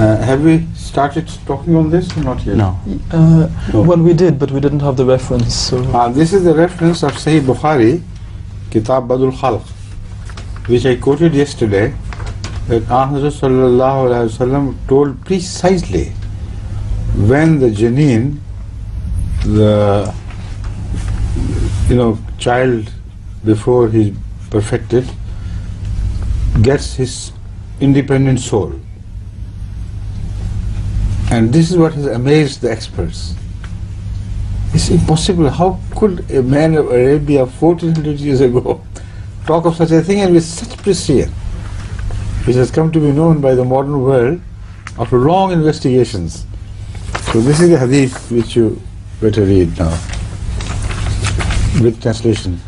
Have we started talking on this or not yet? No. No. Well, we did, but we didn't have the reference. So This is the reference of Sahih Bukhari, Kitab Badul Khalq, which I quoted yesterday, that Ahmad sallallahu alaihi wasallam told precisely when the janeen, the child before he's perfected, gets his independent soul. And this is what has amazed the experts. It's impossible. How could a man of Arabia 1400 years ago talk of such a thing and with such precision, which has come to be known by the modern world after long investigations? So this is the hadith which you better read now, with translation.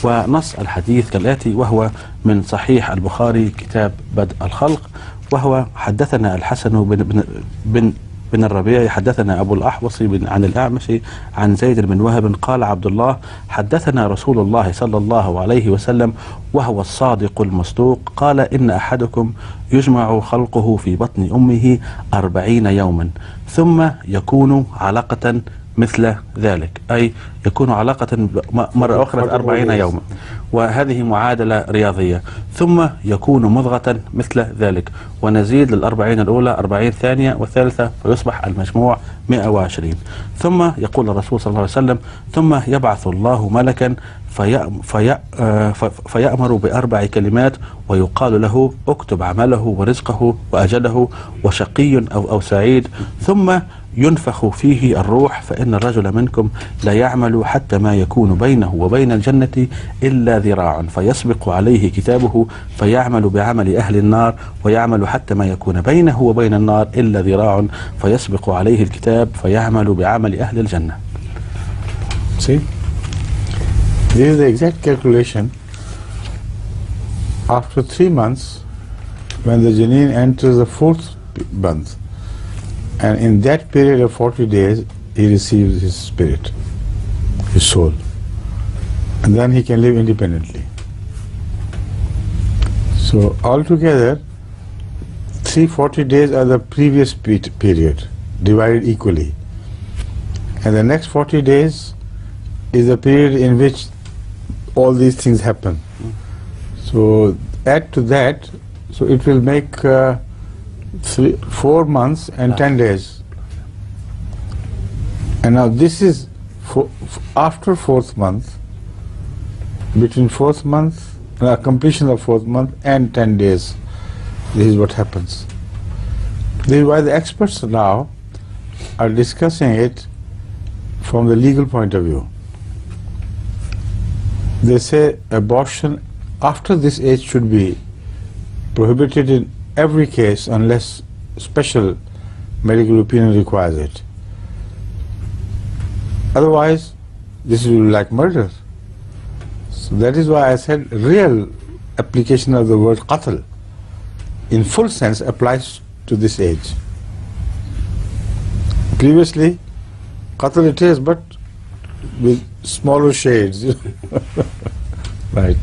ونص الحديث كالآتي، وهو من صحيح البخاري كتاب بدء الخلق، وهو حدثنا الحسن بن الربيع حدثنا أبو الأحوص عن الأعمش عن زيد بن وهب قال عبد الله حدثنا رسول الله صلى الله عليه وسلم وهو الصادق المصدوق قال إن أحدكم يجمع خلقه في بطن أمه 40 يوما ثم يكون علقة مثل ذلك، أي يكون علقة مرة أخرى 40 يوما، وهذه معادلة رياضية، ثم يكون مضغة مثل ذلك، ونزيد لل40 الأولى 40 ثانية والثالثة، فيصبح المجموع 120. ثم يقول الرسول صلى الله عليه وسلم ثم يبعث الله ملكا فيأمر ب4 كلمات ويقال له اكتب عمله ورزقه وأجله وشقي أو سعيد، ثم ينفخ فيه الروح فإن الرجل منكم لا يعمل حتى ما يكون بينه وبين الجنة إلا ذراع فيسبق عليه كتابه فيعمل بعمل أهل النار ويعمل حتى ما يكون بينه وبين النار إلا ذراع فيسبق عليه الكتاب فيعمل بعمل أهل الجنة. See, this is the exact calculation. After 3 months, when the janeen enters the 4th month, and in that period of 40 days, he receives his spirit, his soul, and then he can live independently. So altogether, 340 days are the previous period, divided equally, and the next 40 days is the period in which all these things happen. So add to that, so it will make 4 months and 10 days. And now this is after 4th month, between 4th month, completion of 4th month and 10 days. This is what happens. This is why the experts now are discussing it from the legal point of view. They say abortion after this age should be prohibited in every case unless special medical opinion requires it. Otherwise, this will be like murder. So that is why I said real application of the word qatl in full sense applies to this age. Previously, qatl it is, but with smaller shades. Right.